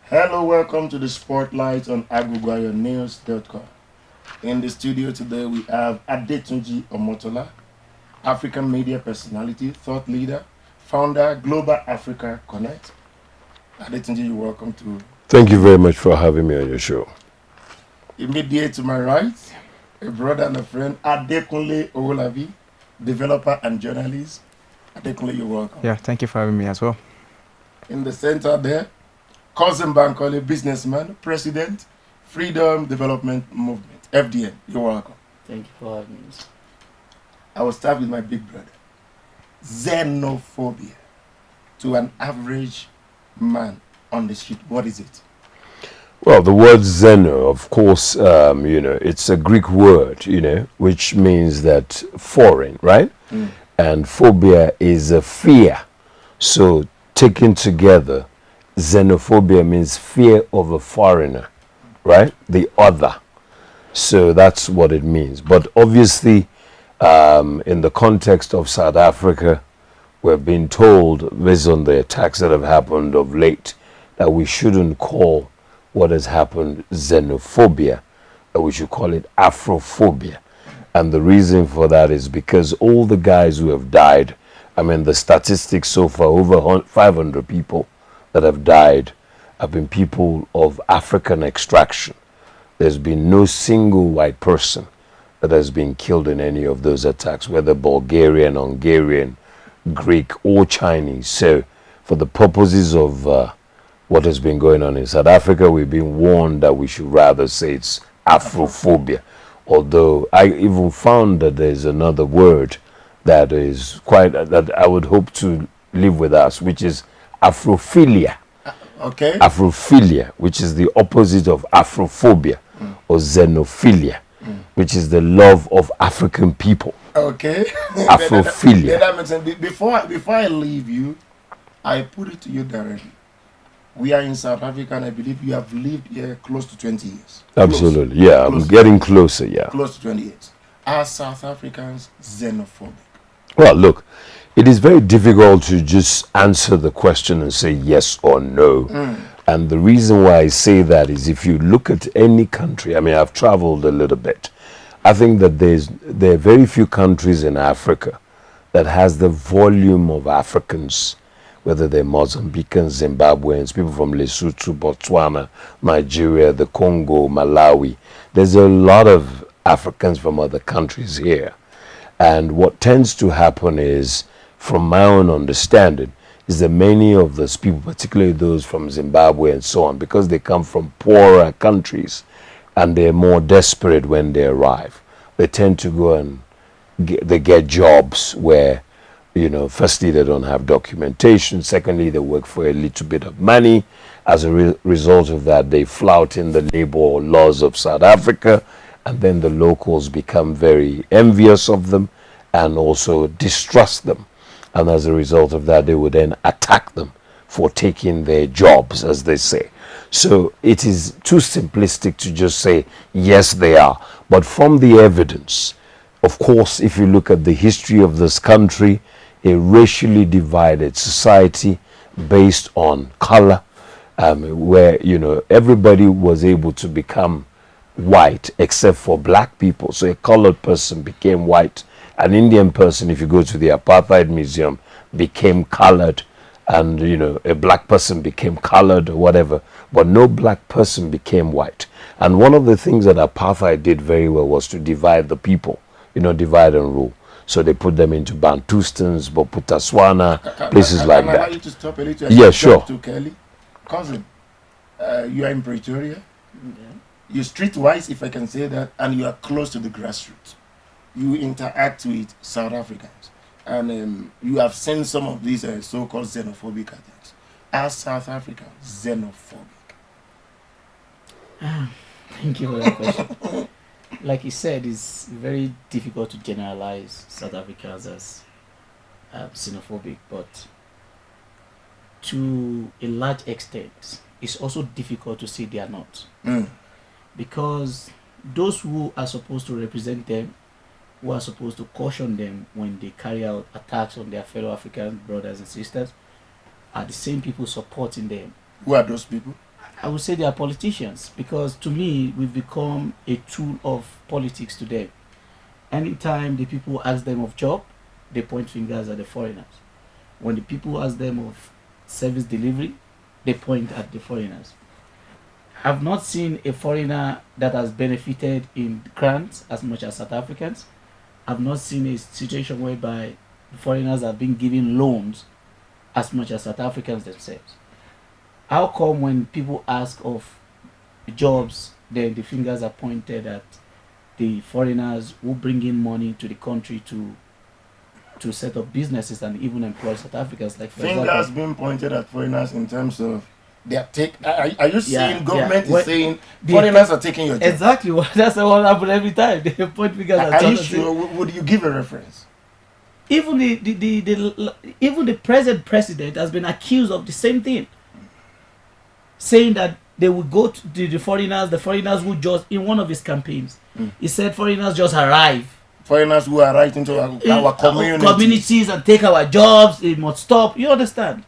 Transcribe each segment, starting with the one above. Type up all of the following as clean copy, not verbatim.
Hello, welcome to the Spotlight on aguguayonews.com. In the studio today we have Adetunji Omotola, African media personality, thought leader, founder, Global Africa Connect. Adetunji, you're welcome to. Thank you very much for having me on your show. Immediate to my right, a brother and a friend, Adekunle Owolabi, developer and journalist. Adekunle, you're welcome. Yeah, thank you for having me as well. In the center there, Cousin Bankole, businessman, president, Freedom Development Movement, FDM. You're welcome. Thank you for having me. I will start with my big brother. Xenophobia. To an average man on the street, what is it? Well, the word xeno, of course, it's a Greek word, which means that foreign, right? And phobia is a fear. So taken together, xenophobia means fear of a foreigner, right? The other. So that's what it means. But obviously, in the context of South Africa, we've been told, based on the attacks that have happened of late, that we shouldn't call what has happened xenophobia, that we should call it Afrophobia. And the reason for that is because all the guys who have died, the statistics so far, over 500 people that have died have been people of African extraction. There's been no single white person that has been killed in any of those attacks, whether Bulgarian, Hungarian, Greek, or Chinese. So for the purposes of what has been going on in South Africa, we've been warned that we should rather say it's Afrophobia. Although I even found that there's another word that is that I would hope to live with us, which is Afrophilia. Okay. Afrophilia, which is the opposite of Afrophobia, or Xenophilia, which is the love of African people. Okay. Afrophilia. That makes sense. Before I leave you, I put it to you directly. We are in South Africa, and I believe you have lived here close to 20 years. Absolutely, yeah. I'm getting closer, yeah. Close to 20 years. Are South Africans xenophobic? Well, look, it is very difficult to just answer the question and say yes or no. And the reason why I say that is if you look at any country, I've traveled a little bit. I think that there are very few countries in Africa that has the volume of Africans, whether they're Mozambicans, Zimbabweans, people from Lesotho, Botswana, Nigeria, the Congo, Malawi. There's a lot of Africans from other countries here. And what tends to happen is, from my own understanding, is that many of those people, particularly those from Zimbabwe and so on, because they come from poorer countries and they're more desperate when they arrive, they tend to go and get jobs where, firstly, they don't have documentation. Secondly, they work for a little bit of money. As a result of that, they flout in the labor laws of South Africa, and then the locals become very envious of them and also distrust them. And as a result of that, they would then attack them for taking their jobs, as they say. So it is too simplistic to just say, yes, they are. But from the evidence, of course, if you look at the history of this country, a racially divided society based on color, where, everybody was able to become white except for black people. So a colored person became white. An Indian person, if you go to the Apartheid Museum, became colored, and a black person became colored or whatever, but no black person became white. And one of the things that apartheid did very well was to divide the people, divide and rule. So they put them into Bantustans, Boputaswana, places like that. Can I allow you to stop a little? Yeah, sure. To Kelly, cousin, you are in Pretoria. You're streetwise, if I can say that, and you are close to the grassroots. You interact with South Africans, and you have seen some of these so-called xenophobic attacks. Are South Africans xenophobic? Thank you for that question. Like you said, it's very difficult to generalize South Africans as xenophobic, but to a large extent, it's also difficult to say they are not. Because those who are supposed to represent them, who are supposed to caution them when they carry out attacks on their fellow African brothers and sisters, are the same people supporting them. Who are those people? I would say they are politicians, because to me, we've become a tool of politics to them. Anytime the people ask them of job, they point fingers at the foreigners. When the people ask them of service delivery, they point at the foreigners. I've not seen a foreigner that has benefited in grants as much as South Africans. I've not seen a situation whereby foreigners have been given loans as much as South Africans themselves. How come when people ask of jobs, then the fingers are pointed at the foreigners who bring in money to the country to set up businesses and even employ South Africans? Like, for Fingers example, being pointed at foreigners in terms of their take. Are you saying government Well, is saying foreigners are taking your job? exactly. That's what happens every time. They point fingers at Are you others. sure? Would you give a reference? Even even the present president has been accused of the same thing, saying that they will go to the foreigners who just, in one of his campaigns, he said foreigners just arrive. Foreigners who are right into our communities and take our jobs, it must stop. You understand?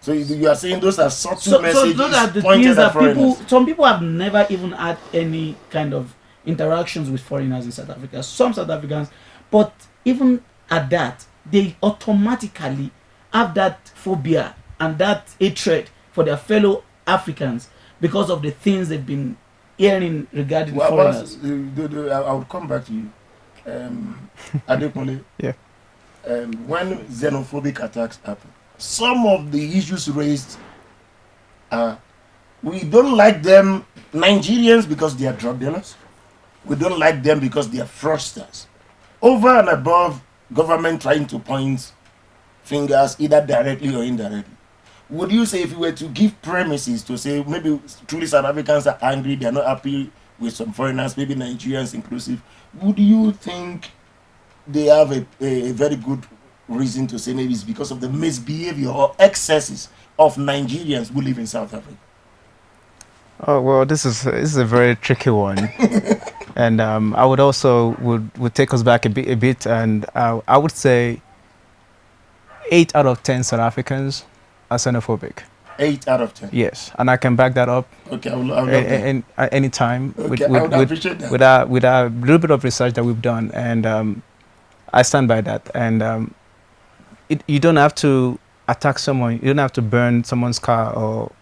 So you are saying those are subtle messages those are the pointed things at that people, foreigners. some people have never even had any kind of interactions with foreigners in South Africa. Some South Africans, but even at that, they automatically have that phobia and that hatred for their fellow Africans because of the things they've been hearing regarding foreigners. I would come back to you. Adekunle. Yeah. When xenophobic attacks happen, some of the issues raised are, we don't like them, Nigerians, because they are drug dealers. We don't like them because they are fraudsters. Over and above government trying to point fingers either directly or indirectly, would you say, if you were to give premises to say maybe truly South Africans are angry, they are not happy with some foreigners, maybe Nigerians inclusive, would you think they have a very good reason to say maybe it's because of the misbehavior or excesses of Nigerians who live in South Africa? Oh well, this is a very tricky one, and I would also would take us back a bit, and I would say 8 out of 10 South Africans are xenophobic. 8 out of 10. Yes, and I can back that up. Okay, I would love that. At any time. Okay, I would appreciate that. With a little bit of research that we've done, and I stand by that. And you don't have to attack someone. You don't have to burn someone's car or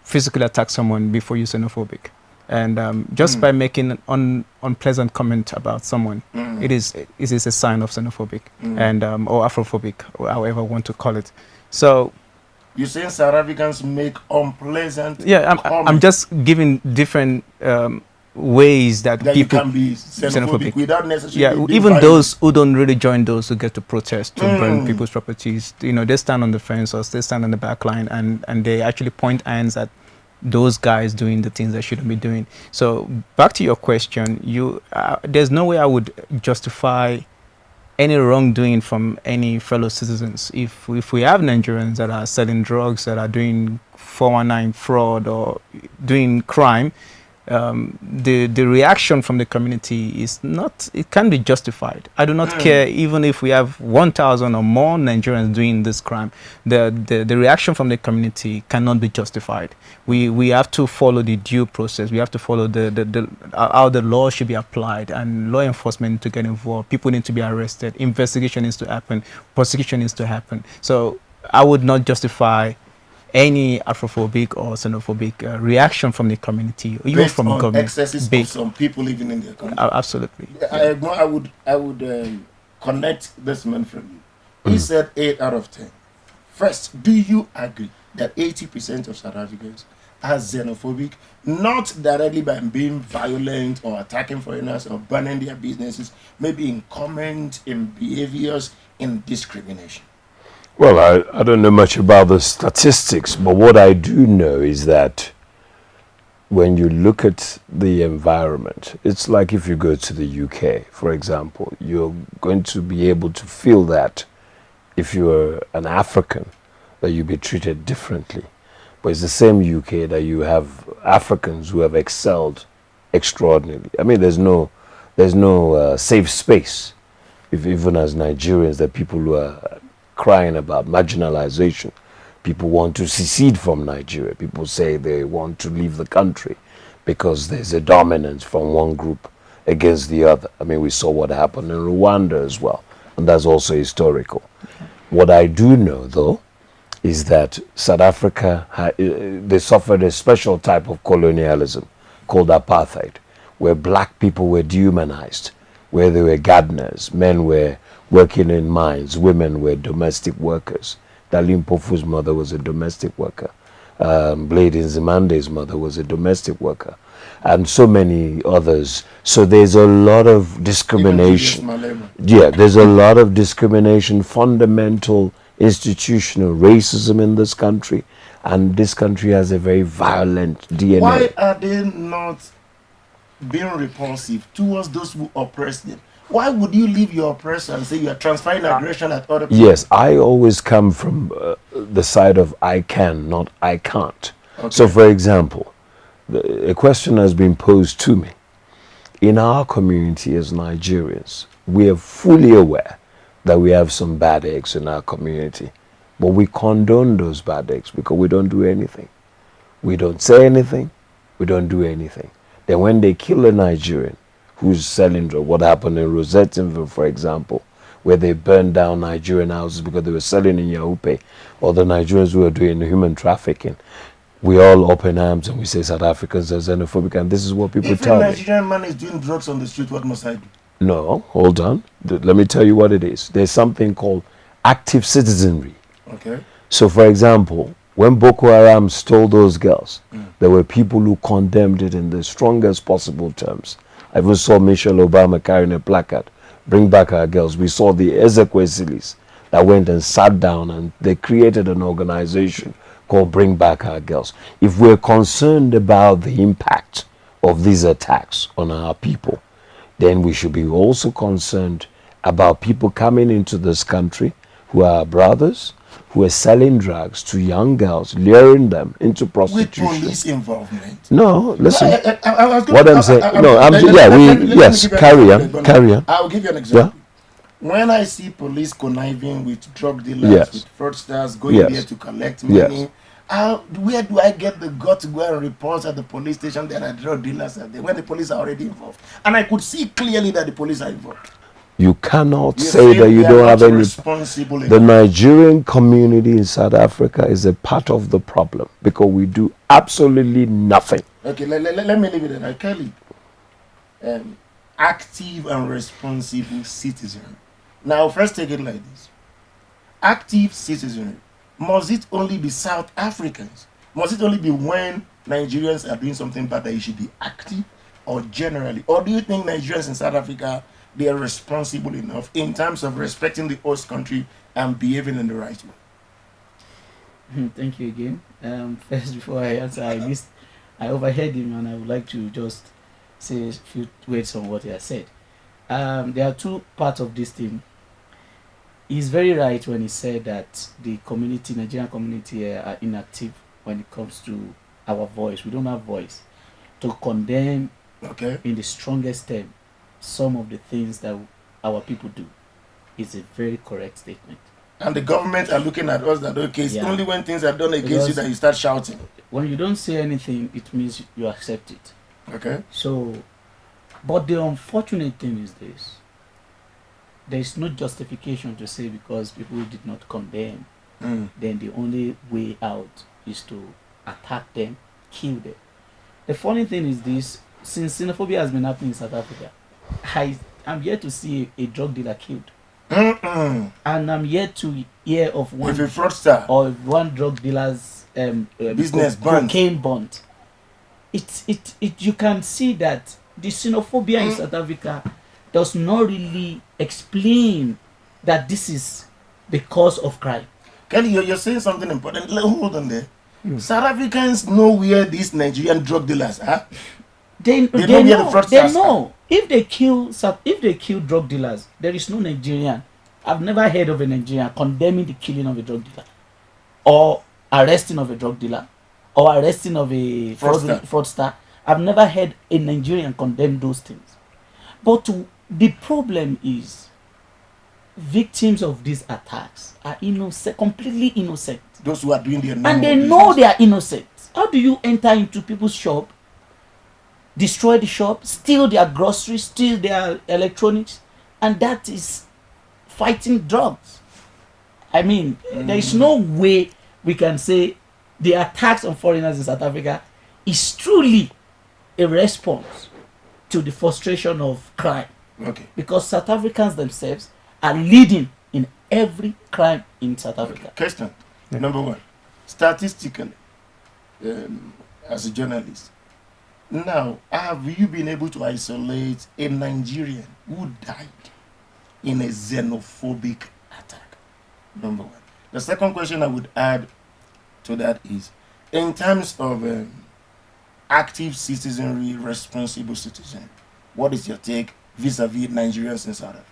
physically attack someone before you're xenophobic. And just by making an unpleasant comment about someone, it is a sign of xenophobic and or Afrophobic, or however you want to call it. So you're saying South Africans make unpleasant I'm just giving different ways that people you can be xenophobic without necessarily being even violent. those who don't really join those who get to protest to burn people's properties, they stand on the fence or they stand on the back line and they actually point hands at those guys doing the things they shouldn't be doing. So back to your question, there's no way I would justify any wrongdoing from any fellow citizens. If we have Nigerians that are selling drugs, that are doing 419 fraud or doing crime, the reaction from the community is not, it can be justified. I do not care even if we have 1,000 or more Nigerians doing this crime. The reaction from the community cannot be justified. We have to follow the due process. We have to follow how the law should be applied, and law enforcement need to get involved. People need to be arrested. Investigation needs to happen. Prosecution needs to happen. So I would not justify any Afrophobic or xenophobic reaction from the community, or even based from on government. excesses of some people living in their country. Absolutely. I would connect this man from you. He said 8 out of 10. First, do you agree that 80% of South Africans are xenophobic, not directly by being violent or attacking foreigners or burning their businesses, maybe in comment, in behaviors, in discrimination? Well, I don't know much about the statistics, but what I do know is that when you look at the environment, it's like if you go to the UK, for example, you're going to be able to feel that if you're an African, that you'll be treated differently. But it's the same UK that you have Africans who have excelled extraordinarily. I mean, there's no safe space, if even as Nigerians, there are people who are crying about marginalization, People want to secede from Nigeria. People say they want to leave the country because there's a dominance from one group against the other. I mean, we saw what happened in Rwanda as well, and that's also historical. What I do know, though, is that South Africa, they suffered a special type of colonialism called apartheid, where black people were dehumanized, where they were gardeners, men were working in mines, women were domestic workers. Dalim Pofu's mother was a domestic worker. Blade Nzimande's mother was a domestic worker, and so many others. So there's a lot of discrimination. Yeah, there's a lot of discrimination, fundamental institutional racism in this country, and this country has a very violent DNA. Why are they not being repulsive towards those who oppress them? Why would you leave your oppressor and say you are transferring aggression at other people? Yes, I always come from the side of I can, not I can't. Okay. So, for example, a question has been posed to me. In our community as Nigerians, we are fully aware that we have some bad eggs in our community, but we condone those bad eggs because we don't do anything. We don't say anything, we don't do anything. Then when they kill a Nigerian who's selling drugs, what happened in Rosettenville, for example, where they burned down Nigerian houses because they were selling in Yahupe, or the Nigerians who were doing human trafficking, we all open arms and we say South Africans are xenophobic, and this is what people tell me. If a Nigerian man is doing drugs on the street, what must I do? No, hold on. Let me tell you what it is. There's something called active citizenry. Okay. So, for example, when Boko Haram stole those girls, there were people who condemned it in the strongest possible terms. I even saw Michelle Obama carrying a placard, "Bring back our girls." We saw the Ezekwesilis that went and sat down and they created an organization called Bring Back Our Girls. If we're concerned about the impact of these attacks on our people, then we should be also concerned about people coming into this country who are our brothers, who are selling drugs to young girls, luring them into prostitution. With police involvement? No, listen. What I'm saying, carry on. I'll give you an example. Yeah? When I see police conniving with drug dealers, with fraudsters going there to collect money, where do I get the gut to go and report at the police station that are drug dealers are there when the police are already involved? And I could see clearly that the police are involved. You cannot say that you don't have any. The Nigerian community in South Africa is a part of the problem because we do absolutely nothing. Okay, let me leave it there. Kelly, active and responsible citizen. Now, first take it like this. Active citizen. Must it only be South Africans? Must it only be when Nigerians are doing something bad that you should be active, or generally? Or do you think Nigerians in South Africa, they are responsible enough in terms of respecting the host country and behaving in the right way? Thank you again. First, before I answer, I overheard him, and I would like to just say a few words on what he has said. There are two parts of this thing. He's very right when he said that the community, Nigerian community, are inactive when it comes to our voice. We don't have voice to condemn in the strongest term some of the things that our people do. Is a very correct statement. And the government are looking at us that, okay, it's only when things are done against you that you start shouting. When you don't say anything, it means you accept it. Okay. So, but the unfortunate thing is this. There is no justification to say because people did not condemn, then the only way out is to attack them, kill them. The funny thing is this, since xenophobia has been happening in South Africa, I'm yet to see a drug dealer killed. And I'm yet to hear of one fraudster or one drug dealer's business cocaine bond. You can see that the xenophobia in South Africa does not really explain that this is because of crime. Kelly, you're saying something important. Hold on there. South Africans know where these Nigerian drug dealers are. They know. If they kill drug dealers, there is no Nigerian. I've never heard of a Nigerian condemning the killing of a drug dealer, or arresting of a drug dealer, or arresting of a fraudster. I've never heard a Nigerian condemn those things. But the problem is, victims of these attacks are innocent, completely innocent. Those who are doing their And they normal know business. they are innocent. How do you enter into people's shop, destroy the shop, steal their groceries, steal their electronics, and that is fighting drugs? I mean, there is no way we can say the attacks on foreigners in South Africa is truly a response to the frustration of crime, Okay. because South Africans themselves are leading in every crime in South Africa. Question Yeah. number one: statistically, as a journalist, now have you been able to isolate a Nigerian who died in a xenophobic attack? Number one. The second question I would add to that is, in terms of active citizenry, responsible citizen, what is your take vis-a-vis Nigerians in South Africa?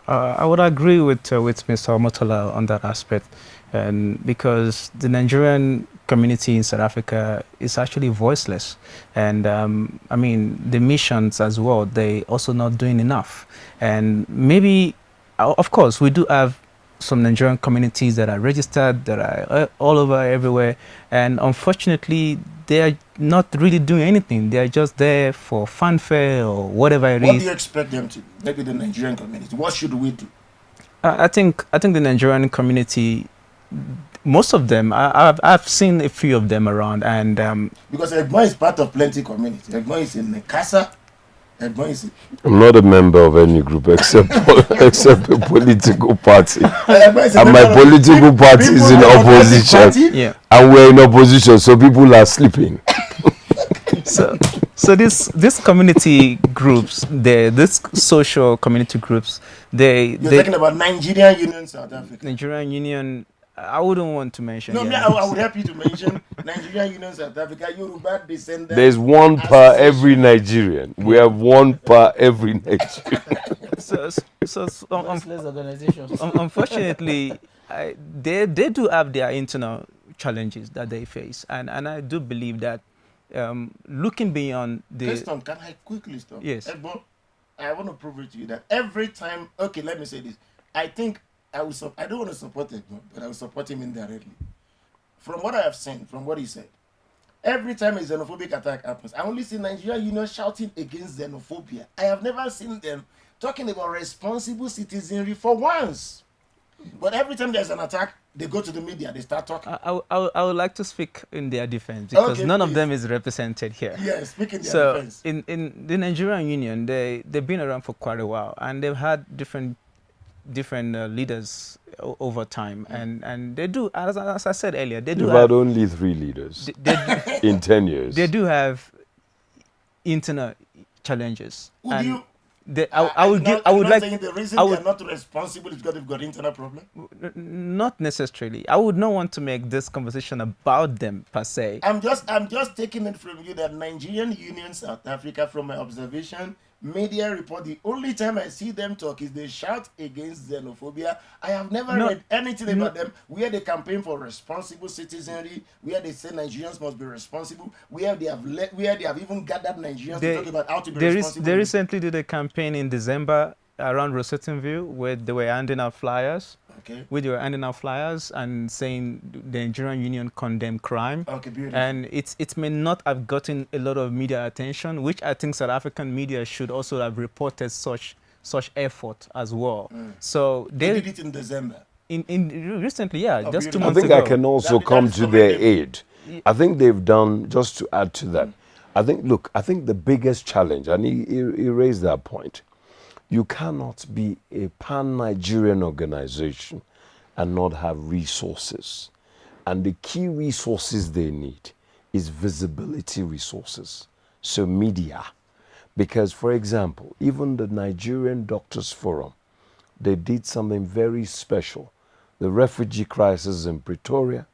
I would agree with Mr. Omotola on that aspect, and because the Nigerian community in South Africa is actually voiceless, and I mean the missions as well, they also not doing enough, and maybe, of course, we do have some Nigerian communities that are registered, that are all over everywhere, and unfortunately they are not really doing anything. They are just there for fanfare or whatever it is. What do you expect them to do? Maybe the Nigerian community. What should we do? I think the Nigerian community, most of them, I've seen a few of them around, and Because Egmont is part of plenty community. Egmont is in Nekasa. Egmont is in... I'm not a member of any group except except a political party, Egmont is a and my member of- political party is in People are not opposition, party. yeah. and we're in opposition, so people are sleeping. So this community groups, this social community groups, You're talking about Nigerian Union South Africa. Nigerian Union. I wouldn't want to mention. No, yeah. I would help you to mention Nigerian Union South Africa, Yoruba descendant. There's one per every Nigerian. We have one per every Nigerian. So Voiceless organizations. unfortunately, they do have their internal challenges that they face, and I do believe that looking beyond the Question, can I quickly stop? Yes. Egbo, I want to prove it to you that every time, okay, let me say this. I think I don't want to support Egbo, but I will support him indirectly. From what I have seen, from what he said, every time a xenophobic attack happens, I only see Nigerian Union shouting against xenophobia. I have never seen them talking about responsible citizenry for once. But every time there's an attack, they go to the media, they start talking. I would like to speak in their defense, because Okay, none of please. them is represented here. Yeah, speaking their So defense. in the Nigerian Union, they've been around for quite a while, and they've had different leaders over time, and they do, as I said earlier, they do We've have, had only 3 leaders in 10 years. they do have internal challenges. Would and you? I would like saying the reason I they would- are not responsible is because they've got internal problem. not necessarily. I would not want to make this conversation about them per se. I'm just taking it from you that Nigerian Union South Africa, from my observation, media report, the only time I see them talk is they shout against xenophobia. I have never No, read anything no. about them where they campaign for responsible citizenry, where they say Nigerians must be responsible, where they have even gathered Nigerians to talk about how to be responsible. They recently did a campaign in December around Rosettenville where they were handing out flyers. Okay. Where they were handing out flyers and saying the Nigerian Union condemned crime. Okay, beautiful. And it may not have gotten a lot of media attention, which I think South African media should also have reported such effort as well. So they they did it in December. in recently, yeah, Oh, just 2 beautiful. I months think ago. I can also That come is to their commendable. aid. I think they've done, just to add to that, I think the biggest challenge, and he raised that point, you cannot be a pan-Nigerian organization and not have resources. And the key resources they need is visibility resources, so media. Because, for example, even the Nigerian Doctors Forum, they did something very special. The refugee crisis in Pretoria,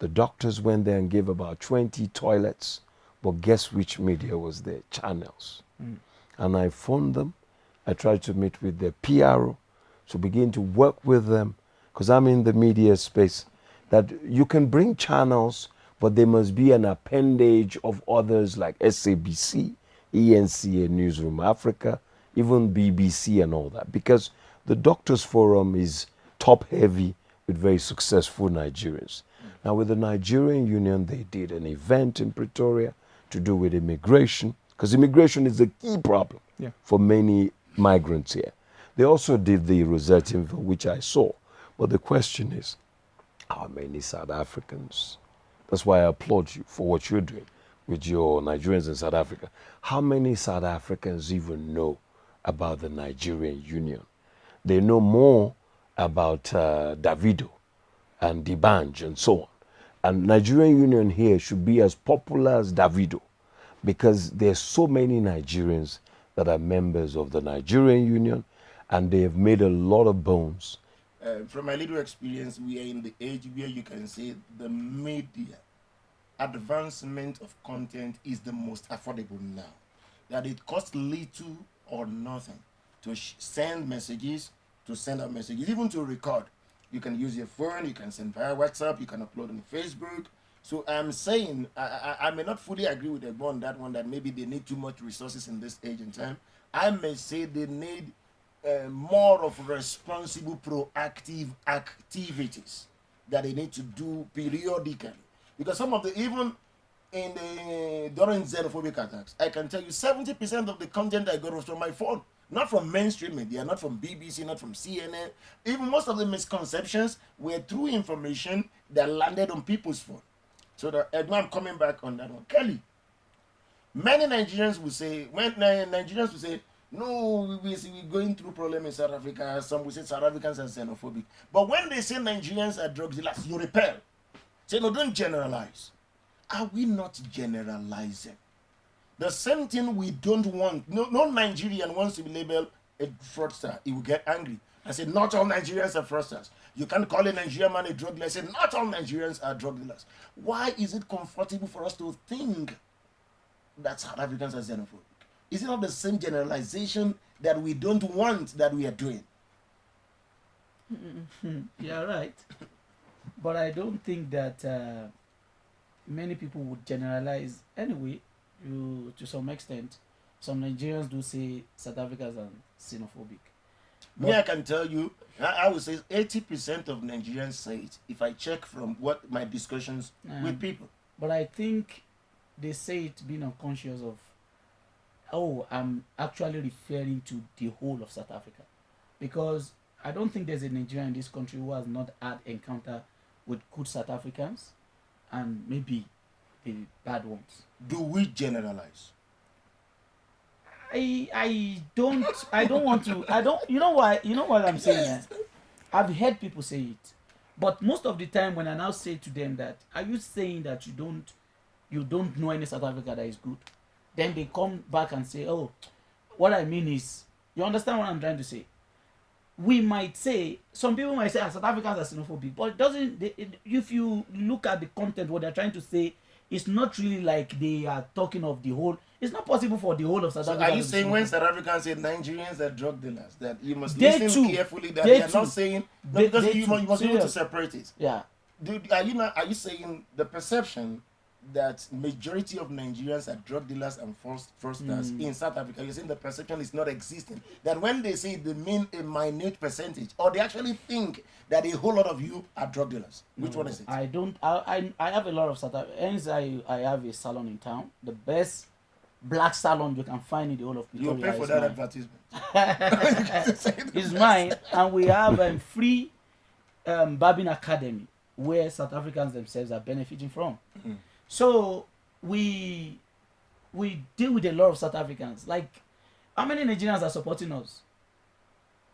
the doctors went there and gave about 20 toilets, but guess which media was there? Channels. And I phoned them. I tried to meet with their PRO to begin to work with them, because I'm in the media space, that you can bring channels, but they must be an appendage of others like SABC, ENCA, Newsroom Africa, even BBC and all that. Because the Doctors Forum is top heavy with very successful Nigerians. Now, with the Nigerian Union, they did an event in Pretoria to do with immigration, because immigration is a key problem for many migrants here. They also did the Rosetta, which I saw. But the question is, how many South Africans? That's why I applaud you for what you're doing with your Nigerians in South Africa. How many South Africans even know about the Nigerian Union? They know more about Davido and Dibanj and so on. And Nigerian Union here should be as popular as Davido, because there's so many Nigerians that are members of the Nigerian Union, and they have made a lot of bones. From my little experience, we are in the age where you can say the media advancement of content is the most affordable now. That it costs little or nothing to send messages, to send out messages, even to record. You can use your phone, you can send via WhatsApp, you can upload on Facebook. So I'm saying, I may not fully agree with Egbo on that one, that maybe they need too much resources in this age and time. I may say they need more of responsible, proactive activities that they need to do periodically. Because some of the, even in the during xenophobic attacks, I can tell you 70% of the content I got was from my phone, not from mainstream media, not from BBC, not from CNN. Even most of the misconceptions were through information that landed on people's phone. So that, I'm coming back on that one. Kelly, many Nigerians will say, when Nigerians will say, no, we're going through problem in South Africa. Some will say South Africans are xenophobic. But when they say Nigerians are drug dealers, you repel. Say, no, don't generalize. Are we not generalizing? The same thing we don't want. No Nigerian wants to be labeled a fraudster. He will get angry. I say, not all Nigerians are fraudsters. You can't call a Nigerian man a drug dealer. I say, not all Nigerians are drug dealers. Why is it comfortable for us to think that South Africans are xenophobic? Is it not the same generalization that we don't want that we are doing? You're right. But I don't think that many people would generalize anyway. To some extent, some Nigerians do say South Africans are xenophobic. Me, I can tell you, I would say 80% of Nigerians say it, if I check from what my discussions with people. But I think they say it being unconscious of, oh, I'm actually referring to the whole of South Africa. Because I don't think there's a Nigerian in this country who has not had encounter with good South Africans and maybe the bad ones. Do we generalize? I don't want to. You know why? You know what I'm saying? I've heard people say it, but most of the time when I now say to them that, are you saying that you don't know any South Africa that is good? Then they come back and say, oh, what I mean is, you understand what I'm trying to say? We might say, some people might say, South Africans are xenophobic, but it doesn't. If you look at the content, what they're trying to say, it's not really like they are talking of the whole. It's not possible for the whole of South Africa. Are you saying when South Africans say Nigerians are drug dealers, that you must They listen too. carefully, that They they are too. not saying, because you must be able to Serious. separate it. Yeah. Are you saying the perception that majority of Nigerians are drug dealers and fraudsters in South Africa? You're saying the perception is not existing. That when they say they mean a minute percentage, or they actually think that a whole lot of you are drug dealers. Which one is it? I don't. I have a lot of South Africans. I have a salon in town. The best black salon you can find in the whole of Pretoria. You pay for is that mine. advertisement. It's mine, and we have a free barbing academy where South Africans themselves are benefiting from. So we deal with a lot of South Africans. Like, how many Nigerians are supporting us?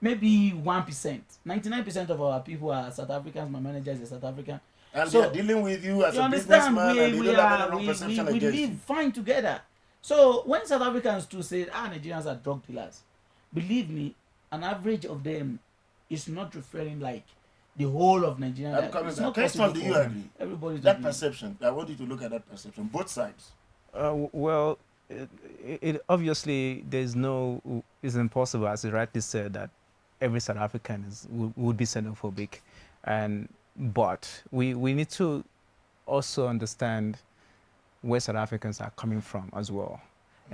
Maybe 1%. 99% of our people are South Africans. My manager is a South African. And So, they are dealing with you as you a understand? businessman, and they We don't have any wrong perception against live you. fine together. So when South Africans too say, Nigerians are drug dealers, believe me, an average of them is not referring like the whole of Nigeria. I'm coming It's back. not Question, possible do you for agree? everybody to That agree. perception, I want you to look at that perception, both sides. Well, it obviously it's impossible, as you rightly said, that every South African would be xenophobic, but we need to also understand where South Africans are coming from as well.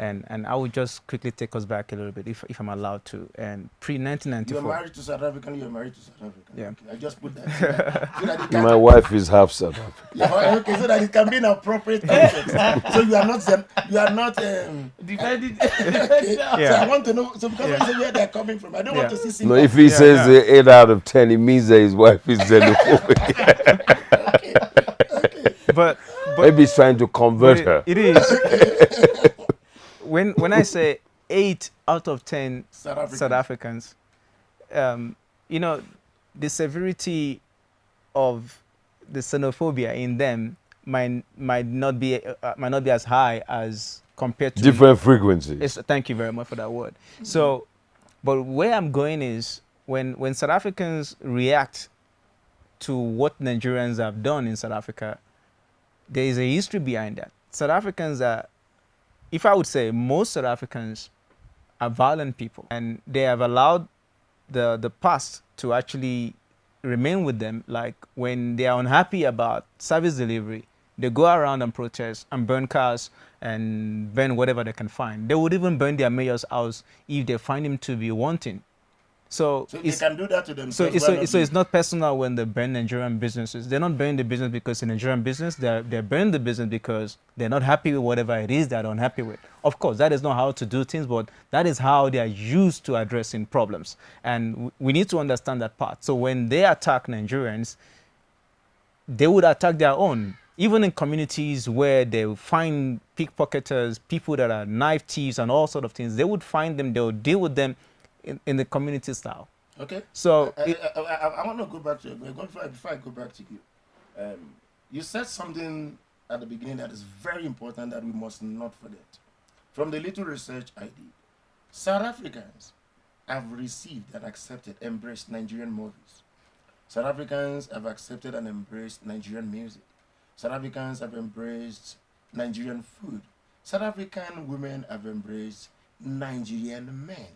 And I would just quickly take us back a little bit, if I'm allowed to. And You're pre-1994. married to South African, you're married to South African. Yeah. Okay, I just put that so that it can, My wife is half South African. yeah, okay, so that it can be an appropriate context. So you are not Defending. okay. So Yeah. I want to know, so because I say where they're coming from, I don't want to see No, sympathy. if he Yeah, says yeah. 8 out of 10, it means that his wife is xenophobic. But Maybe he's trying to convert her. it is. When I say 8 out of 10 South South Africans, you know, the severity of the xenophobia in them might not be as high as compared to Different frequencies. thank you very much for that word. So, but where I'm going is when South Africans react to what Nigerians have done in South Africa, there is a history behind that. South Africans are, if I would say, most South Africans are violent people, and they have allowed the past to actually remain with them. Like when they are unhappy about service delivery, they go around and protest and burn cars and burn whatever they can find. They would even burn their mayor's house if they find him to be wanting. So So they can do that to so, themselves. it's, why so, not so you? it's not personal when they burn Nigerian businesses. They're not burning the business because it's a Nigerian business. They're burning the business because they're not happy with whatever it is they're unhappy with. Of course, that is not how to do things, but that is how they are used to addressing problems. And we need to understand that part. So when they attack Nigerians, they would attack their own. Even in communities where they find pickpocketers, people that are knife thieves and all sort of things, they would find them, they would deal with them in the community style. Okay. So I want to go back to before I go back to you. You said something at the beginning that is very important that we must not forget. From the little research I did, South Africans have received and accepted, embraced Nigerian movies. South Africans have accepted and embraced Nigerian music. South Africans have embraced Nigerian food. South African women have embraced Nigerian men.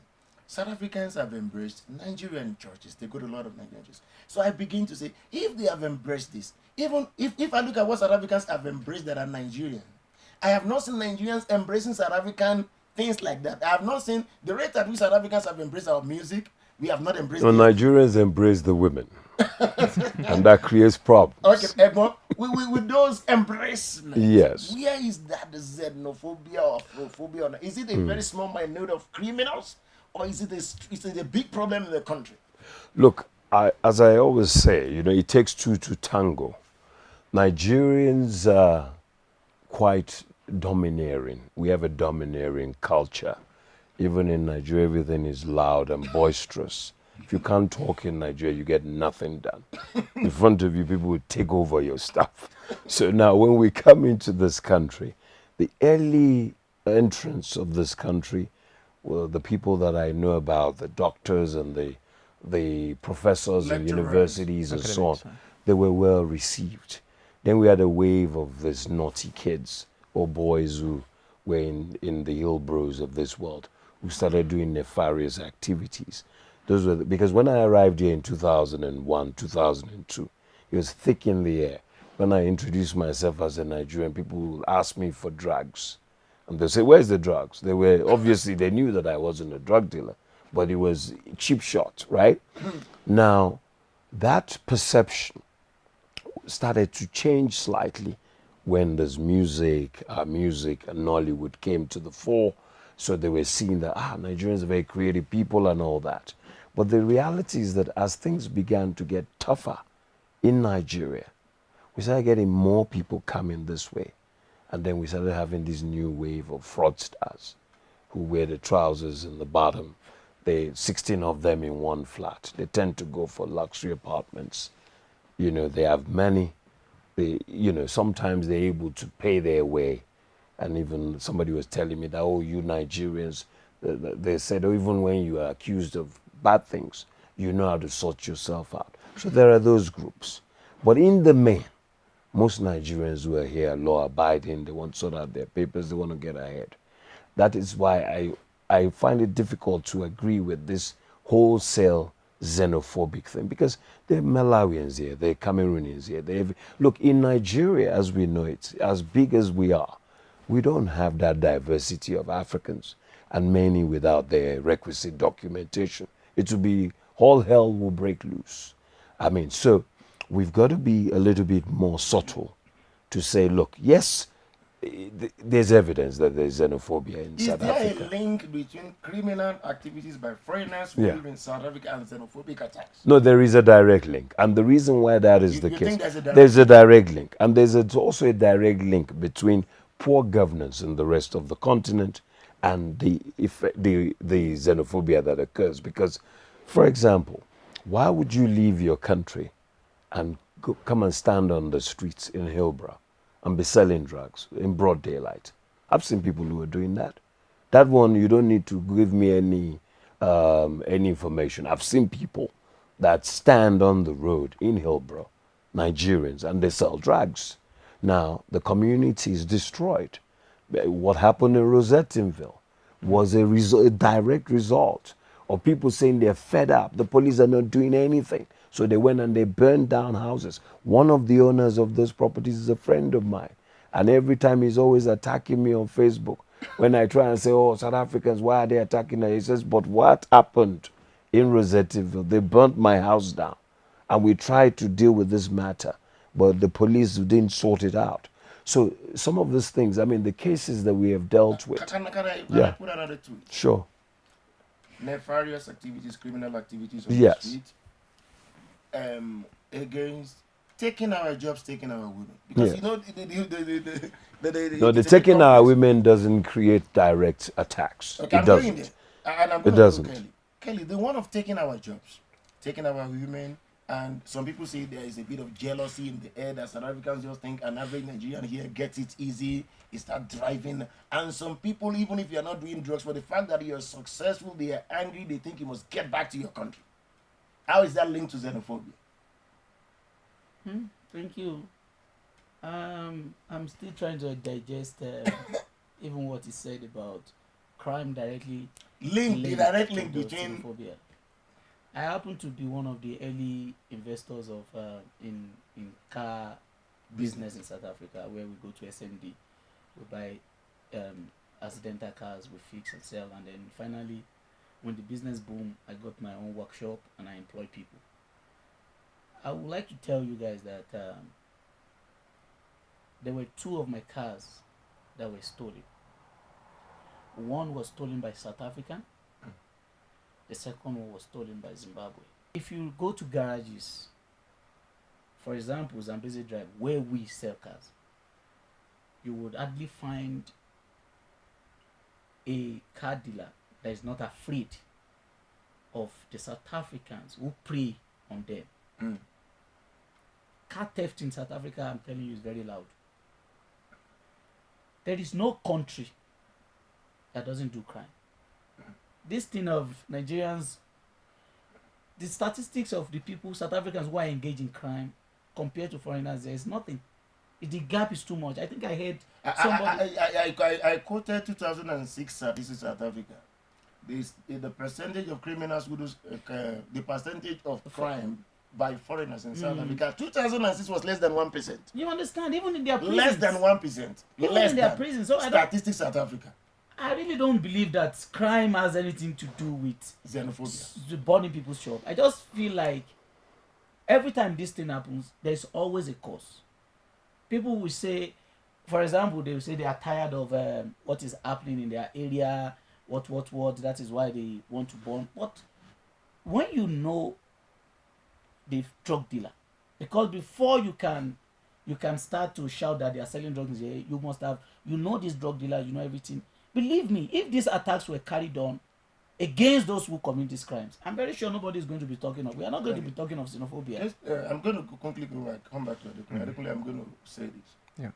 South Africans have embraced Nigerian churches. They go to a lot of Nigerian churches. So I begin to say, if they have embraced this, even if I look at what South Africans have embraced that are Nigerian, I have not seen Nigerians embracing South African things like that. I have not seen the rate at which South Africans have embraced our music. We have not embraced So it. Nigerians embrace the women. And that creates problems. Okay, Edmond, with those embracements, Yes. where is that xenophobia or Afrophobia? Is it a very small minute of criminals, or is it a big problem in the country? Look, as I always say, it takes two to tango. Nigerians are quite domineering. We have a domineering culture. Even in Nigeria, everything is loud and boisterous. If you can't talk in Nigeria, you get nothing done. In front of you, people will take over your stuff. So now when we come into this country, the early entrance of this country, well, the people that I know about, the doctors and the professors in Lecturers. universities and so on, Academics, they were well received. Then we had a wave of these naughty kids or boys who were in the Hillbrows of this world, who started doing nefarious activities. Those were because when I arrived here in 2001, 2002, it was thick in the air. When I introduced myself as a Nigerian, people would ask me for drugs. And they say, where's the drugs? They knew that I wasn't a drug dealer, but it was cheap shot, right? Now, that perception started to change slightly when this music and Nollywood came to the fore. So they were seeing that, Nigerians are very creative people and all that. But the reality is that as things began to get tougher in Nigeria, we started getting more people coming this way. And then we started having this new wave of fraudsters who wear the trousers in the bottom. 16 of them in one flat. They tend to go for luxury apartments. They have money. Sometimes they're able to pay their way. And even somebody was telling me that, you Nigerians, they said, even when you are accused of bad things, you know how to sort yourself out. So there are those groups. But in the main, most Nigerians who are here are law-abiding. They want to sort out their papers. They want to get ahead. That is why I find it difficult to agree with this wholesale xenophobic thing, because there are Malawians here, there are Cameroonians here. Look, in Nigeria, as we know it, as big as we are, We don't have that diversity of Africans, and many without their requisite documentation. It will be, all hell will break loose. I mean, so we've got to be a little bit more subtle to say, look, yes, there's evidence that there's xenophobia in Is South there Africa. a link between criminal activities by foreigners who Yeah. live in South Africa and xenophobic attacks? No, there is a direct link. And the reason why that is You- the you case, think there's a direct there's a direct link. And there's also a direct link between poor governance in the rest of the continent and the xenophobia that occurs. Because, for example, why would you leave your country and come and stand on the streets in Hillbrow and be selling drugs in broad daylight? I've seen people who are doing that. That one, you don't need to give me any information. I've seen people that stand on the road in Hillbrow, Nigerians, and they sell drugs. Now, the community is destroyed. What happened in Rosettenville was a direct result of people saying they're fed up. The police are not doing anything. So they went and they burned down houses. One of the owners of those properties is a friend of mine. And every time he's always attacking me on Facebook. When I try and say, oh, South Africans, why are they attacking us? He says, but what happened in Rosettenville? They burnt my house down. And we tried to deal with this matter, but the police didn't sort it out. So some of these things, I mean, the cases that we have dealt with. Can I Yeah. put another tweet? Sure. Nefarious activities, criminal activities on Yes. the street against taking our jobs, taking our women. Because Yeah. you know, No, the taking our women doesn't create direct attacks. Okay, It I'm going doesn't. there. And I'm It going to doesn't. Kelly. Kelly, the one of taking our jobs, taking our women, and some people say there is a bit of jealousy in the air that South Africans just think an average Nigerian here gets it easy, he start driving. And some people, even if you're not doing drugs, for the fact that you're successful, they are angry, they think you must get back to your country. How is that linked to xenophobia? Thank you. I'm still trying to digest even what he said about crime directly The direct link to between xenophobia. I happen to be one of the early investors of in car business in South Africa, where we go to SMD, we buy accidental cars, we fix and sell, and then finally, when the business boom, I got my own workshop and I employ people. I would like to tell you guys that there were 2 of my cars that were stolen. One was stolen by South African. The second one was stolen by Zimbabwe. If you go to garages, for example, Zambezi Drive, where we sell cars, you would hardly find a car dealer that is not afraid of the South Africans who prey on them. Car theft in South Africa, I'm telling you, is very loud. There is no country that doesn't do crime. This thing of Nigerians, the statistics of the people, South Africans who are engaged in crime compared to foreigners, there is nothing. The gap is too much. I think I heard somebody. I quoted 2006 statistics South Africa. The percentage of criminals who do the percentage of crime by foreigners in South Africa, 2006 was less than 1%. You understand? Even in their prisons. Less than 1%. Even Less in their than prisons. So statistics South Africa. I really don't believe that crime has anything to do with Xenophobia. burning people's shop. I just feel like every time this thing happens, there's always a cause. People will say, for example, they will say they are tired of what is happening in their area, what, that is why they want to burn. But when you know the drug dealer, because before you can start to shout that they are selling drugs here, you must have, this drug dealer, everything. Believe me, if these attacks were carried on against those who commit these crimes, I'm very sure nobody is going to be talking of. We are not going to be talking of xenophobia. I'm going to quickly come back to it. I'm going to say this. Yeah.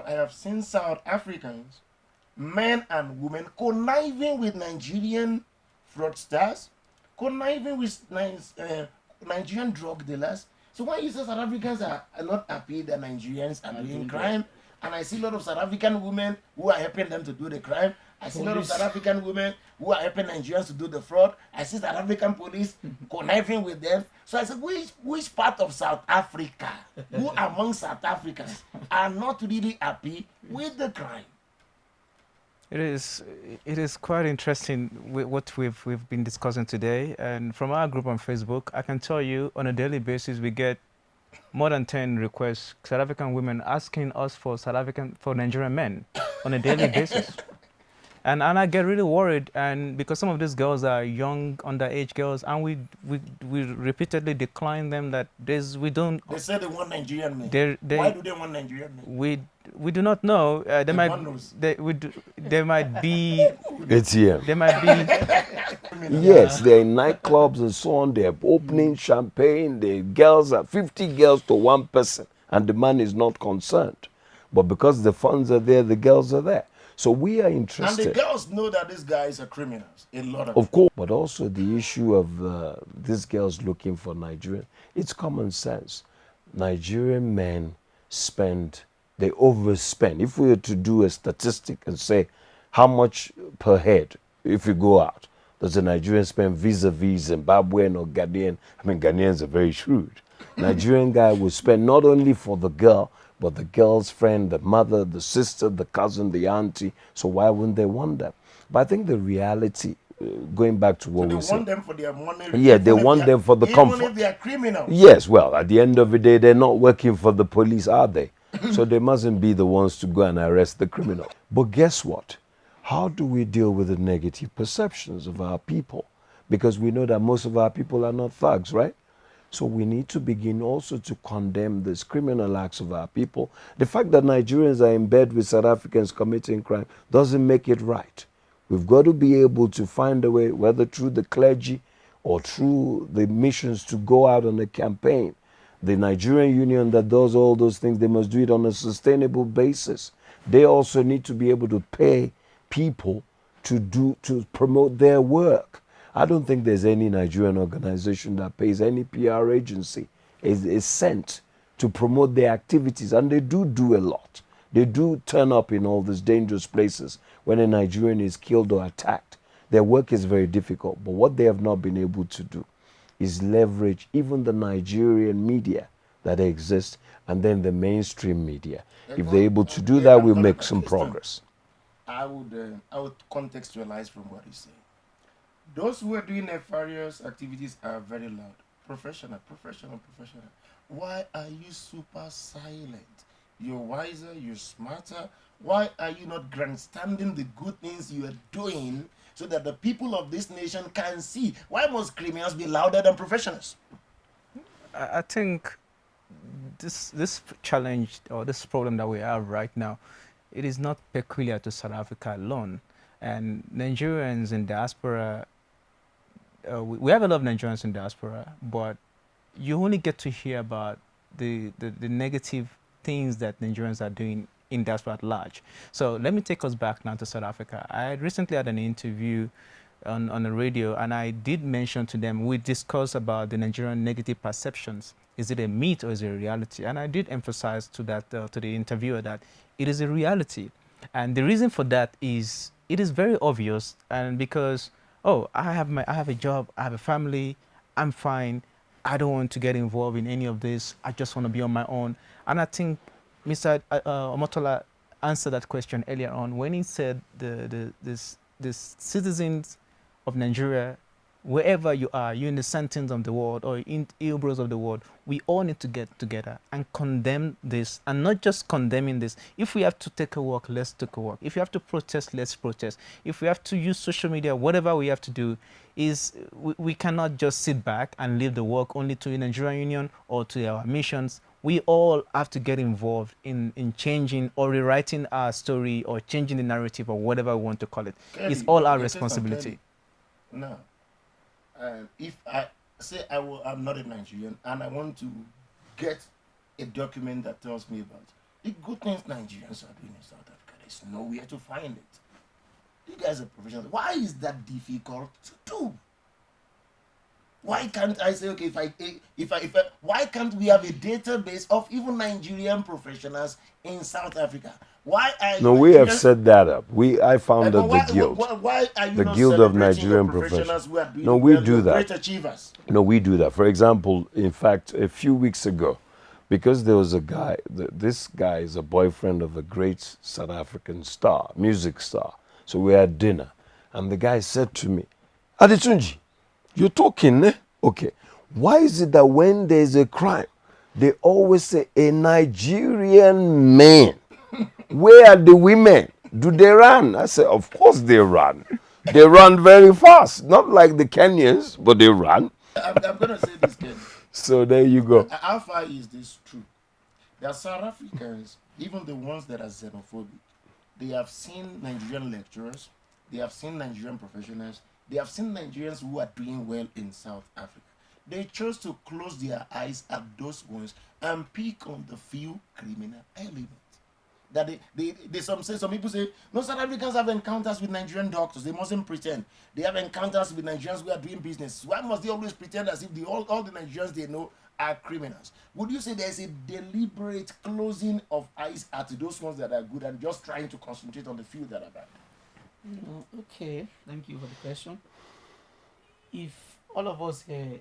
I have seen South Africans, men and women, conniving with Nigerian fraudsters, conniving with Nigerian drug dealers. So when you say South Africans are not happy that Nigerians are doing crime, and I see a lot of South African women who are helping them to do the crime. I see a lot of South African women who are helping Nigerians to do the fraud. I see South African police conniving with them. So I said, which part of South Africa, who among South Africans are not really happy with the crime? It is quite interesting what we've been discussing today. And from our group on Facebook, I can tell you on a daily basis we get more than 10 requests, South African women asking us for Nigerian men on a daily basis. And I get really worried, and because some of these girls are young, underage girls, and we repeatedly decline them that we don't. They say they want Nigerian men. They Why do they want Nigerian men? we do not know. They might knows? they might be ATM. they might be Yes, they're in nightclubs and so on. They're opening champagne. The girls are 50 girls to one person, and the man is not concerned. But because the funds are there, the girls are there. So we are And interested. the girls know that these guys are criminals. A lot of Of course, but also the issue of these girls looking for Nigerian. It's common sense. Nigerian men they overspend. If we were to do a statistic and say how much per head, if you go out, does a Nigerian spend vis-a-vis Zimbabwean or Ghanaian? I mean, Ghanaians are very shrewd. Nigerian guy will spend not only for the girl, but the girl's friend, the mother, the sister, the cousin, the auntie. So why wouldn't they want that? But I think the reality, going back to what they we said. want them for their money. Yeah, they want them for the comfort. Even if they are criminals. Yes, well, at the end of the day, they're not working for the police, are they? So they mustn't be the ones to go and arrest the criminal. But guess what? How do we deal with the negative perceptions of our people? Because we know that most of our people are not thugs, right? So we need to begin also to condemn these criminal acts of our people. The fact that Nigerians are in bed with South Africans committing crime doesn't make it right. We've got to be able to find a way, whether through the clergy or through the missions, to go out on a campaign. The Nigerian Union that does all those things, they must do it on a sustainable basis. They also need to be able to pay people to promote their work. I don't think there's any Nigerian organization that pays any PR agency a cent to promote their activities, and they do a lot. They do turn up in all these dangerous places when a Nigerian is killed or attacked. Their work is very difficult, but what they have not been able to do is leverage even the Nigerian media that exists and then the mainstream media. If they're able to do that, we'll make some progress. I would contextualize from what he's saying. Those who are doing nefarious activities are very loud. Professional. Why are you super silent? You're wiser, you're smarter. Why are you not grandstanding the good things you are doing so that the people of this nation can see? Why must criminals be louder than professionals? I think this challenge or this problem that we have right now, it is not peculiar to South Africa alone. And Nigerians in diaspora, we have a lot of Nigerians in diaspora, but you only get to hear about the negative things that Nigerians are doing in diaspora at large. So let me take us back now to South Africa. I recently had an interview on the radio, and I did mention to them, we discussed about the Nigerian negative perceptions. Is it a myth or is it a reality? And I did emphasize to that to the interviewer that it is a reality. And the reason for that is it is very obvious, and because I have a job, I have a family, I'm fine, I don't want to get involved in any of this, I just want to be on my own. And I think Mr. Omotola answered that question earlier on when he said the citizens of Nigeria, wherever you are, you're in the Santins of the world or in Ilbros of the world, we all need to get together and condemn this, and not just condemning this. If we have to take a walk, let's take a walk. If we have to protest, let's protest. If we have to use social media, whatever we have to do, is we cannot just sit back and leave the work only to the Nigerian Union or to our missions. We all have to get involved in changing or rewriting our story or changing the narrative or whatever we want to call it. Kelly, It's all our responsibility. No. If I say I'm not a Nigerian and I want to get a document that tells me about the good things Nigerians are doing in South Africa, there's nowhere to find it. You guys are professionals. Why is that difficult to do? Why can't I say, okay, why can't we have a database of even Nigerian professionals in South Africa? Why are No, we have set that up. I founded the guild. Why are you the not Guild of celebrating Nigerian your professionals who are doing No, we well, do your that. great achievers? No, we do that. For example, in fact, a few weeks ago, because there was a guy, this guy is a boyfriend of a great South African star, music star. So we had dinner, and the guy said to me, Adetunji, you're talking, eh? Okay. Why is it that when there's a crime, they always say a Nigerian man? Where are the women? Do they run? I said, of course they run. They run very fast. Not like the Kenyans, but they run. I'm going to say this, Ken. So there you go. How far is this true? There are South Africans, even the ones that are xenophobic, they have seen Nigerian lecturers, they have seen Nigerian professionals, they have seen Nigerians who are doing well in South Africa. They chose to close their eyes at those ones and pick on the few criminal elements. That some people say, no, South Africans have encounters with Nigerian doctors. They mustn't pretend. They have encounters with Nigerians who are doing business. Why must they always pretend as if all the Nigerians they know are criminals? Would you say there's a deliberate closing of eyes at those ones that are good and just trying to concentrate on the few that are bad? Okay, thank you for the question. If all of us here,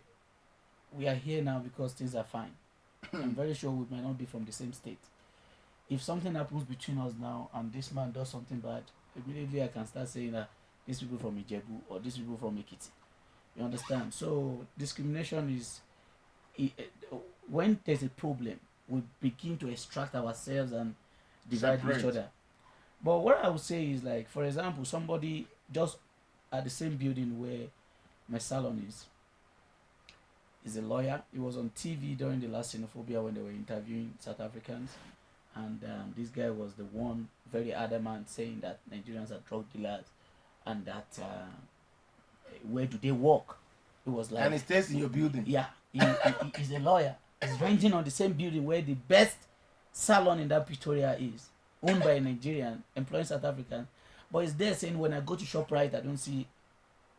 we are here now because things are fine, I'm very sure we might not be from the same state. If something happens between us now and this man does something bad, immediately I can start saying that these people from Ijebu or these people from Ekiti. You understand? So discrimination is, when there's a problem, we begin to extract ourselves and divide each other. But what I would say is, like, for example, somebody just at the same building where my salon is a lawyer. He was on TV during the last Xenophobia when they were interviewing South Africans. And this guy was the one very adamant saying that Nigerians are drug dealers and that where do they work? It was like, and he stays in your building. Yeah, he's a lawyer. He's renting on the same building where the best salon in that Pretoria is, owned by a Nigerian, employing South Africans. But he's there saying, when I go to ShopRite, I don't see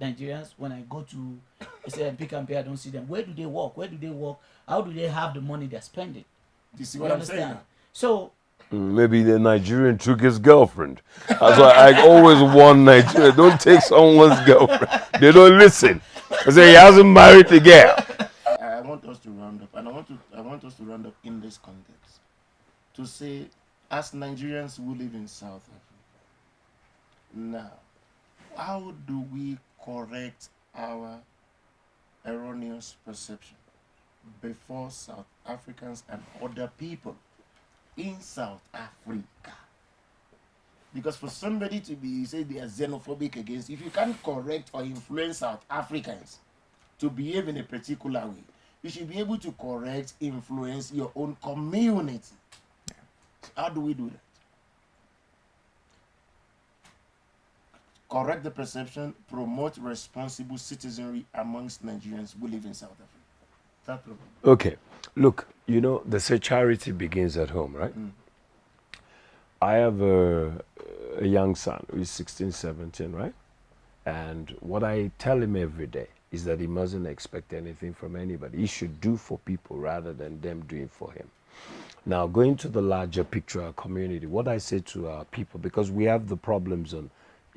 Nigerians. When I go to Pick and Pay, I don't see them. Where do they work? Where do they work? How do they have the money they're spending? You see what I'm saying? So maybe the Nigerian took his girlfriend. That's why I always warn Nigeria, don't take someone's girlfriend. They don't listen. I say he hasn't married the girl. I want us to round up, and I want us to round up in this context to say, as Nigerians who live in South Africa, now, how do we correct our erroneous perception before South Africans and other people in South Africa? Because for somebody to be say they are xenophobic against, if you can't correct or influence South Africans to behave in a particular way, you should be able to correct, influence your own community. How do we do that? Correct the perception, promote responsible citizenry amongst Nigerians who live in South Africa. That problem. Okay, look, they say charity begins at home, right? I have a young son who is 16, 17, right? And what I tell him every day is that he mustn't expect anything from anybody. He should do for people rather than them doing for him. Now, going to the larger picture, our community, what I say to our people, because we have the problems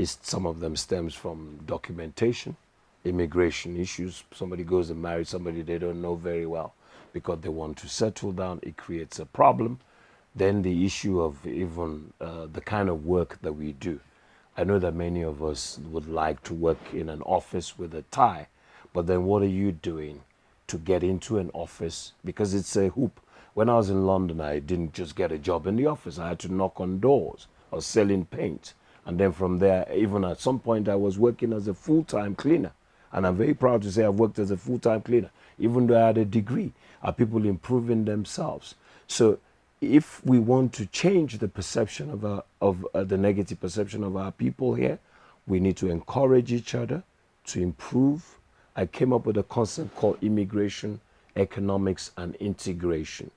some of them stems from documentation, immigration issues. Somebody goes and marries somebody they don't know very well because they want to settle down. It creates a problem. Then the issue of even the kind of work that we do. I know that many of us would like to work in an office with a tie, but then what are you doing to get into an office? Because it's a hoop. When I was in London, I didn't just get a job in the office. I had to knock on doors. I was selling paint. And then from there, even at some point, I was working as a full-time cleaner. And I'm very proud to say I've worked as a full-time cleaner, even though I had a degree. Are people improving themselves? So if we want to change the perception of the negative perception of our people here, we need to encourage each other to improve. I came up with a concept called immigration, economics, and integration.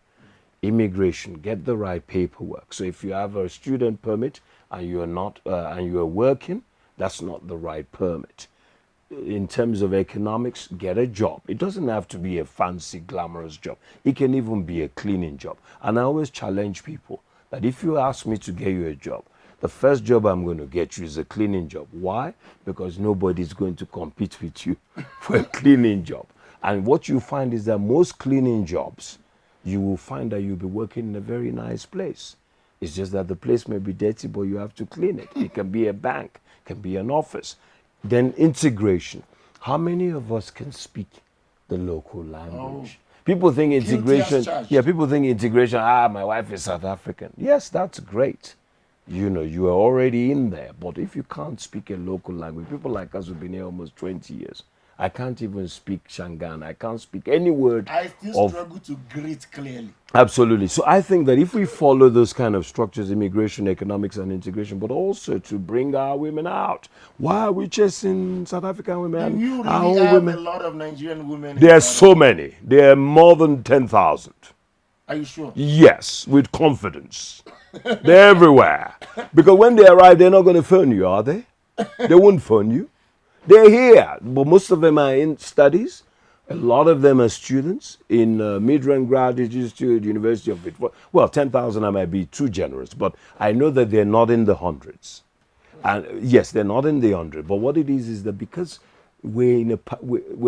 Immigration, get the right paperwork. So if you have a student permit and you are not and you are working, that's not the right permit. In terms of economics, get a job. It doesn't have to be a fancy, glamorous job. It can even be a cleaning job. And I always challenge people that if you ask me to get you a job, the first job I'm going to get you is a cleaning job. Why? Because nobody's going to compete with you for a cleaning job. And what you find is that most cleaning jobs, you will find that you'll be working in a very nice place. It's just that the place may be dirty, but you have to clean it. It can be a bank, can be an office. Then integration. How many of us can speak the local language? People think Guilty as integration, charged. yeah, people think integration, my wife is South African. Yes, that's great. You know, you are already in there. But if you can't speak a local language, people like us who've been here almost 20 years, I can't even speak Shangaan. I can't speak any word I still of struggle to greet clearly. Absolutely. So I think that if we follow those kind of structures, immigration, economics, and integration, but also to bring our women out. Why are we chasing South African women Do you and our really own have a women? lot of Nigerian women? There in are South so Africa? many. There are more than 10,000. Are you sure? Yes, with confidence. They're everywhere. Because when they arrive, they're not going to phone you, are they? They won't phone you. They're here, but most of them are in studies. A lot of them are students in mid-rank graduate institute, University of Victoria. Well, 10,000 I might be too generous, but I know that they're not in the hundreds. And yes, they're not in the hundred. But what it is that because we're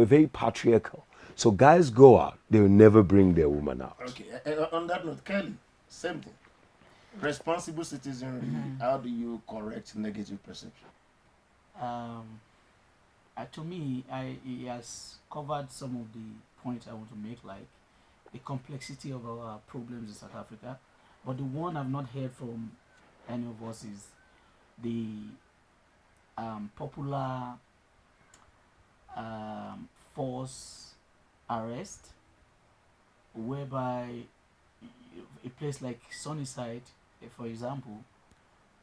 very patriarchal, so guys go out, they will never bring their woman out. Okay. On that note, Kelly, same thing. Responsible citizenry. How do you correct negative perception? To me, he has covered some of the points I want to make, like the complexity of our problems in South Africa. But the one I've not heard from any of us is the popular force arrest, whereby a place like Sunnyside, for example,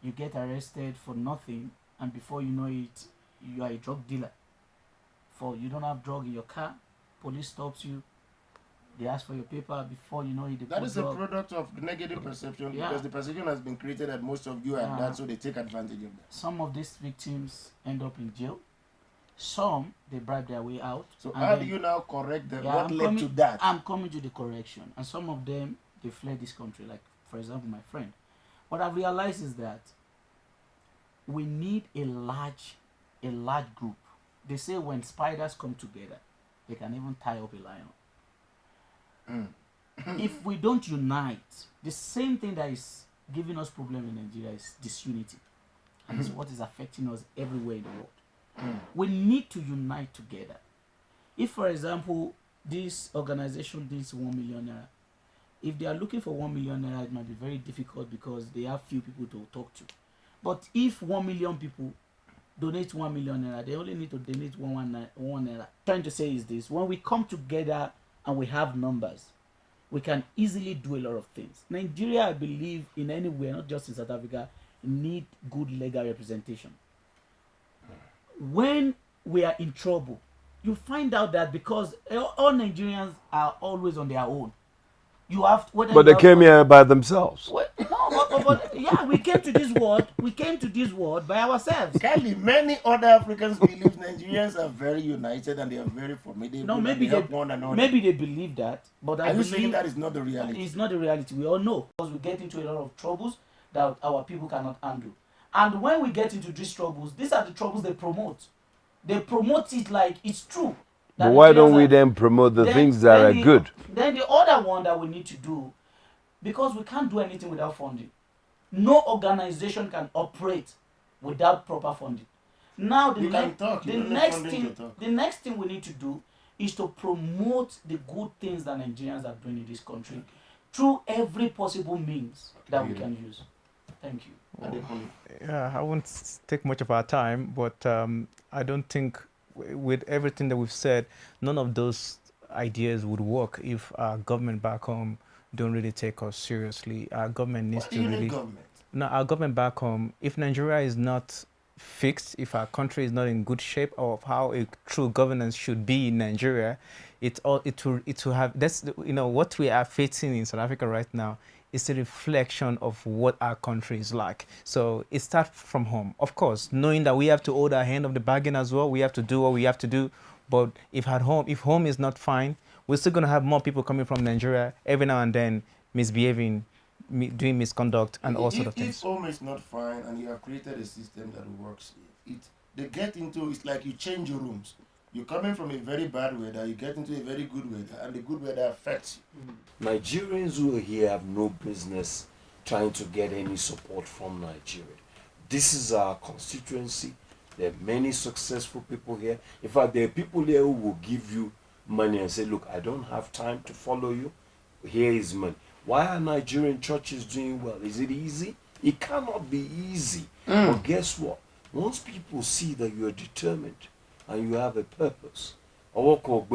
you get arrested for nothing, and before you know it, you are a drug dealer. For you don't have drug in your car, police stops you, they ask for your paper, before you know it, they That put is a drug. product of negative perception Yeah. because the perception has been created that most of you are Yeah. that, so they take advantage of that. Some of these victims end up in jail. Some they bribe their way out. So and how do then- you now correct them? Yeah, What led to that? I'm coming to the correction. And some of them they fled this country, like for example my friend. What I've realized is that we need a large group. They say when spiders come together, they can even tie up a lion. If we don't unite, the same thing that is giving us problem in Nigeria is disunity. And it's what is affecting us everywhere in the world. We need to unite together. If, for example, this organization needs 1 million naira, if they are looking for 1 million naira, it might be very difficult because they have few people to talk to. But if 1 million people donate 1 million naira, they only need to donate one naira. Trying to say is this: when we come together and we have numbers, we can easily do a lot of things. Nigeria, I believe, in anywhere, not just in South Africa, need good legal representation. When we are in trouble, you find out that because all Nigerians are always on their own. You have, But they came here by themselves. well, no, but yeah, we came to this world. We came to this world by ourselves. Kelly, many other Africans believe Nigerians are very united and they are very formidable. No, and maybe they help one another. maybe they believe that, but I Are you believe saying that is not the reality? it's not the reality. We all know because we get into a lot of troubles that our people cannot handle. And when we get into these troubles, these are the troubles they promote. They promote it like it's true. But why don't we Nigerians are- then promote the then- things that then are the- good? Then the other one that we need to do, because we can't do anything without funding. No organization can operate without proper funding. Now You can talk, you don't need funding to talk. the next thing we need to do is to promote the good things that Nigerians are doing in this country through every possible means that we can use. Thank you. Adekunle. Yeah, I won't take much of our time, but I don't think with everything that we've said, none of those ideas would work if our government back home don't really take us seriously. Our government needs What do to you really. need government? No, our government back home, if Nigeria is not fixed, if our country is not in good shape of how a true governance should be in Nigeria, it will have what we are facing in South Africa right now is a reflection of what our country is like. So it starts from home. Of course, knowing that we have to hold our hand of the bargain as well, we have to do what we have to do. But if home is not fine, we're still gonna have more people coming from Nigeria every now and then misbehaving, doing misconduct and all sort of If things. home is not fine and you have created a system that works, they get into it's like you change your rooms. You're coming from a very bad weather, you get into a very good weather, and the good weather affects you. Nigerians who are here have no business trying to get any support from Nigeria. This is our constituency. There are many successful people here. In fact, there are people here who will give you money and say, look, I don't have time to follow you. Here is money. Why are Nigerian churches doing well? Is it easy? It cannot be easy. But guess what? Once people see that you are determined and you have a purpose, so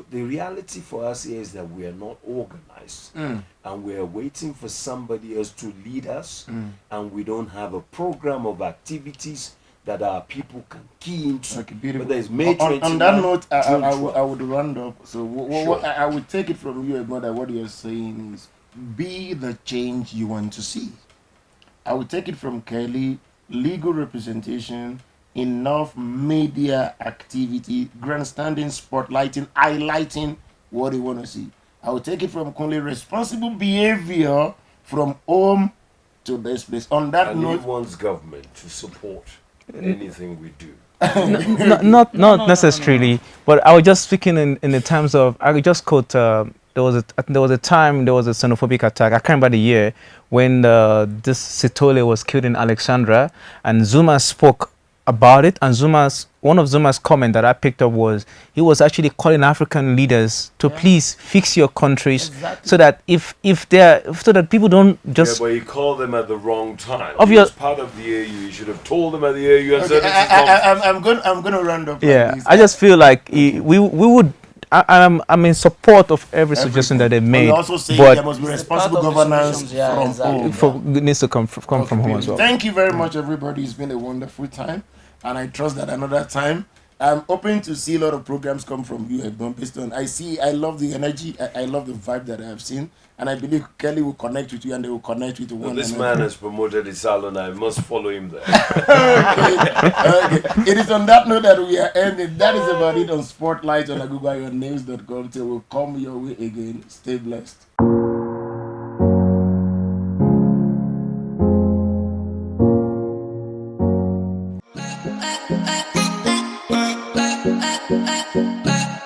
the reality for us here is that we are not organized and we are waiting for somebody else to lead us, and we don't have a program of activities that our people can key into. Okay, beautiful. But there's May on that note, June I would round up. So Sure. I would take it from you, Ebon, that what you're saying is be the change you want to see. I would take it from Kelly, legal representation, enough media activity, grandstanding, spotlighting, highlighting what they want to see. I would take it from Kunle, responsible behavior from home to this place. On that And he note, wants government to support anything we do. Not necessarily, but I was just speaking in the terms of, I would just quote, there was a time there was a xenophobic attack. I can't remember the year when this Sitole was killed in Alexandria, and Zuma spoke about it. And one of Zuma's comment that I picked up was he was actually calling African leaders to please fix your countries, so that so that people don't just. Yeah, but you called them at the wrong time. Obvious- As part of the AU, you should have told them at the AU and okay, said, this is I'm going to round up. Yeah, like this. I just feel like we would. I'm in support of every suggestion that they But made, we also say but there must be It's a part responsible of the governance solutions, yeah, from exactly. home. it needs to come from Okay, home as beautiful. well. Thank you very much, everybody. It's been a wonderful time, and I trust that another time I'm hoping to see a lot of programs come from you, Ebon, based on I love the energy, I love the vibe that I have seen, and I believe Kelly will connect with you, and they will connect with one this another. man has promoted his salon. I must follow him there. Okay. It is on that note that we are ending. That is about it on Spotlight on agubayournames.com. Till we'll come your way again. Stay blessed. Bye.